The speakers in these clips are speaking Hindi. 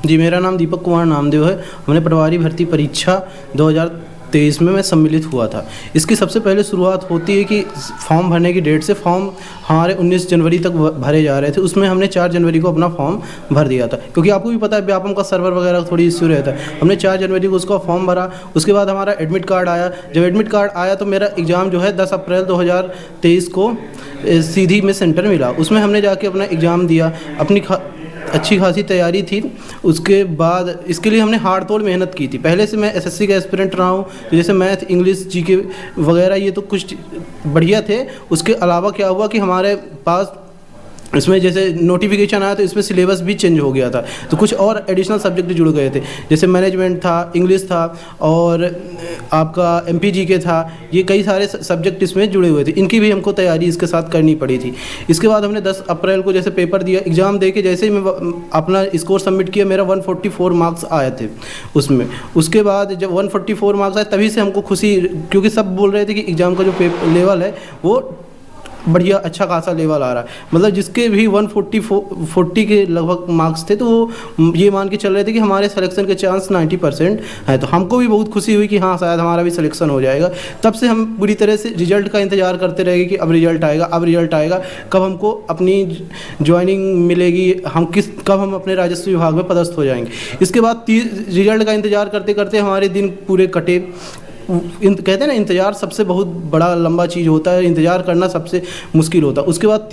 जी, मेरा नाम दीपक कुमार नामदेव है। हमने पटवारी भर्ती परीक्षा 2023 में मैं सम्मिलित हुआ था। इसकी सबसे पहले शुरुआत होती है कि फॉर्म भरने की डेट से फॉर्म हमारे 19 जनवरी तक भरे जा रहे थे। उसमें हमने 4 जनवरी को अपना फॉर्म भर दिया था, क्योंकि आपको भी पता है व्यापम का सर्वर वगैरह थोड़ी इश्यू रहता है। हमने 4 जनवरी को उसका फॉर्म भरा। उसके बाद हमारा एडमिट कार्ड आया। जब एडमिट कार्ड आया तो मेरा एग्ज़ाम जो है 10 अप्रैल 2023 को सीधी में सेंटर मिला। उसमें हमने जाके अपना एग्ज़ाम दिया। अपनी अच्छी खासी तैयारी थी। उसके बाद इसके लिए हमने हाड़ तोड़ मेहनत की थी। पहले से मैं एसएससी का एस्पिरेंट रहा हूँ, तो जैसे मैथ, इंग्लिश, जीके वगैरह ये तो कुछ बढ़िया थे। उसके अलावा क्या हुआ कि हमारे पास इसमें जैसे नोटिफिकेशन आया तो इसमें सिलेबस भी चेंज हो गया था, तो कुछ और एडिशनल सब्जेक्ट जुड़ गए थे। जैसे मैनेजमेंट था, इंग्लिश था और आपका एमपीजीके था। ये कई सारे सब्जेक्ट इसमें जुड़े हुए थे। इनकी भी हमको तैयारी इसके साथ करनी पड़ी थी। इसके बाद हमने 10 अप्रैल को जैसे पेपर दिया। एग्ज़ाम दे के जैसे ही मैं अपना स्कोर सबमिट किया, मेरा 144 मार्क्स आए थे उसमें। उसके बाद जब 144 मार्क्स आए तभी से हमको खुशी, क्योंकि सब बोल रहे थे कि एग्ज़ाम का जो पेपर लेवल है वो बढ़िया अच्छा खासा लेवल आ रहा है। मतलब जिसके भी 140 के लगभग मार्क्स थे, तो वो ये मान के चल रहे थे कि हमारे सिलेक्शन के चांस 90% है। तो हमको भी बहुत खुशी हुई कि हाँ शायद हमारा भी सिलेक्शन हो जाएगा। तब से हम पूरी तरह से रिजल्ट का इंतज़ार करते रहेंगे कि अब रिजल्ट आएगा, अब रिजल्ट आएगा, कब हमको अपनी ज्वाइनिंग मिलेगी, कब हम अपने राजस्व विभाग में पदस्थ हो जाएंगे। इसके बाद रिजल्ट का इंतज़ार करते करते हमारे दिन पूरे कटे। कहते हैं ना, इंतज़ार सबसे बहुत बड़ा लंबा चीज़ होता है, इंतज़ार करना सबसे मुश्किल होता है। उसके बाद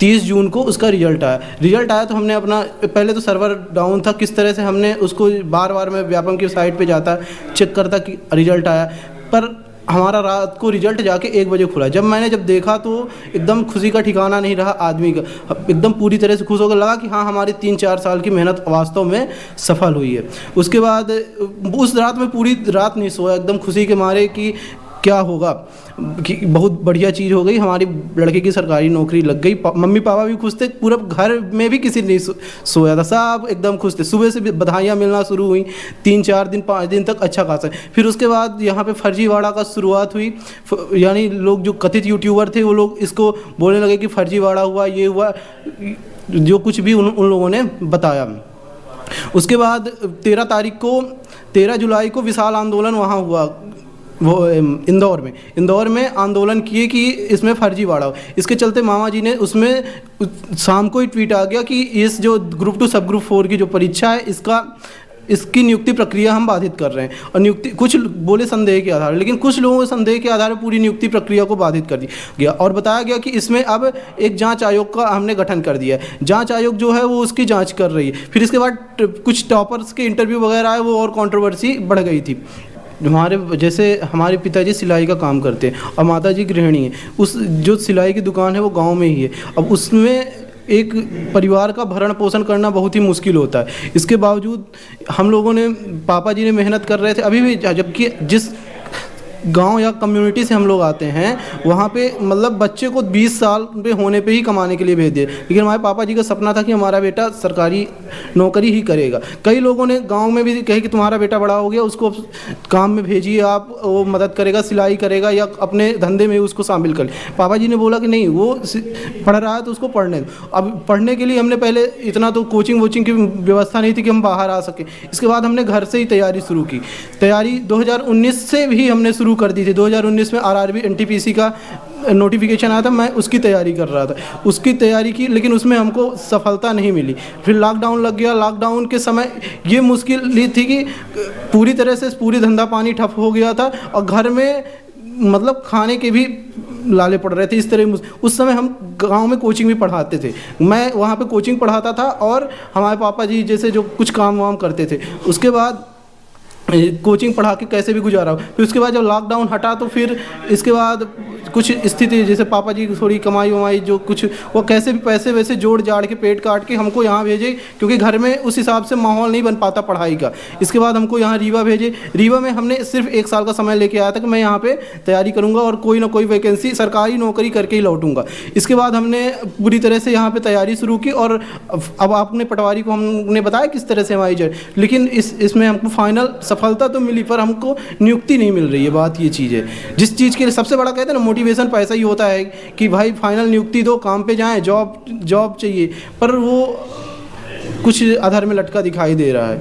30 जून को उसका रिज़ल्ट आया तो हमने अपना, पहले तो सर्वर डाउन था, किस तरह से हमने उसको बार बार मैं व्यापम की साइट पे जाता चेक करता कि रिज़ल्ट आया, पर हमारा रात को रिज़ल्ट जाके 1 बजे खुला। जब देखा तो एकदम खुशी का ठिकाना नहीं रहा आदमी का। एकदम पूरी तरह से खुश होकर लगा कि हाँ हमारी 3-4 साल की मेहनत वास्तव में सफल हुई है। उसके बाद उस रात में पूरी रात नहीं सोया, एकदम खुशी के मारे कि क्या होगा, कि बहुत बढ़िया चीज़ हो गई, हमारी लड़के की सरकारी नौकरी लग गई। मम्मी पापा भी खुश थे, पूरा घर में भी किसी नहीं सोया था, सब एकदम खुश थे। सुबह से बधाइयाँ मिलना शुरू हुई, 3-4 दिन 5 दिन तक अच्छा खासा। फिर उसके बाद यहाँ पे फर्जीवाड़ा का शुरुआत हुई। यानी लोग जो कथित यूट्यूबर थे वो लोग इसको बोलने लगे कि फर्जीवाड़ा हुआ, ये हुआ, जो कुछ भी उन लोगों ने बताया। उसके बाद 13 जुलाई को विशाल आंदोलन वहाँ हुआ, वो इंदौर में आंदोलन किए कि इसमें फर्जीवाड़ा हो। इसके चलते मामा जी ने उसमें शाम को ही ट्वीट आ गया कि इस जो ग्रुप 2 सब ग्रुप 4 की जो परीक्षा है इसकी नियुक्ति प्रक्रिया हम बाधित कर रहे हैं। और नियुक्ति कुछ बोले संदेह के आधार, लेकिन कुछ लोगों के संदेह के आधार पर पूरी नियुक्ति प्रक्रिया को बाधित कर दिया गया और बताया गया कि इसमें अब एक जांच आयोग का हमने गठन कर दिया है। जांच आयोग जो है वो उसकी जांच कर रही है। फिर इसके बाद कुछ टॉपर्स के इंटरव्यू वगैरह आए, वो और कंट्रोवर्सी बढ़ गई थी। हमारे पिताजी सिलाई का काम करते हैं और माताजी गृहिणी हैं। उस जो सिलाई की दुकान है वो गांव में ही है। अब उसमें एक परिवार का भरण पोषण करना बहुत ही मुश्किल होता है। इसके बावजूद हम लोगों ने, पापा जी ने मेहनत कर रहे थे अभी भी, जबकि जिस गांव या कम्युनिटी से हम लोग आते हैं वहाँ पे मतलब बच्चे को 20 साल पे होने पे ही कमाने के लिए भेज दिए। लेकिन हमारे पापा जी का सपना था कि हमारा बेटा सरकारी नौकरी ही करेगा। कई लोगों ने गांव में भी कहे कि तुम्हारा बेटा बड़ा हो गया, उसको काम में भेजिए, आप वो मदद करेगा, सिलाई करेगा या अपने धंधे में उसको शामिल कर। पापा जी ने बोला कि नहीं, वो पढ़ रहा है तो उसको पढ़ने दो। अब पढ़ने के लिए हमने पहले इतना तो कोचिंग वोचिंग की व्यवस्था नहीं थी कि हम बाहर आ सकें। इसके बाद हमने घर से ही तैयारी शुरू की। तैयारी 2019 से भी हमने शुरू कर दी थी। 2019 में आरआरबी एनटीपीसी का नोटिफिकेशन आया था, मैं उसकी तैयारी कर रहा था। उसकी तैयारी की, लेकिन उसमें हमको सफलता नहीं मिली। फिर लॉकडाउन लग गया। लॉकडाउन के समय ये मुश्किल थी कि पूरी तरह से पूरी धंधा पानी ठप हो गया था और घर में मतलब खाने के भी लाले पड़ रहे थे। इस तरह उस समय हम गांव में कोचिंग भी पढ़ाते थे। मैं वहाँ पे कोचिंग पढ़ाता था और हमारे पापा जी जैसे जो कुछ काम वाम करते थे। उसके बाद कोचिंग पढ़ा के कैसे भी गुजारा। फिर उसके बाद जब लॉकडाउन हटा तो फिर इसके बाद कुछ स्थिति, जैसे पापा जी थोड़ी कमाई वमाई जो कुछ, वो कैसे भी पैसे वैसे जोड़ जाड़ के पेट काट के हमको यहाँ भेजे, क्योंकि घर में उस हिसाब से माहौल नहीं बन पाता पढ़ाई का। इसके बाद हमको यहाँ रीवा भेजे। रीवा में हमने सिर्फ 1 साल का समय लेके आया था कि मैं यहाँ पे तैयारी करूँगा और कोई ना कोई वैकेंसी सरकारी नौकरी करके ही लौटूंगा। इसके बाद हमने पूरी तरह से यहाँ पर तैयारी शुरू की और अब आपने पटवारी को हमने बताया किस तरह से हमारी जर्नी, लेकिन इसमें हमको फाइनल सफलता तो मिली पर हमको नियुक्ति नहीं मिल रही है। बात ये चीज़ है, जिस चीज़ के लिए सबसे बड़ा कहते हैं ना मोटिवेशन पैसा ही होता है कि भाई फाइनल नियुक्ति दो, काम पे जाएं, जॉब चाहिए, पर वो कुछ आधार में लटका दिखाई दे रहा है।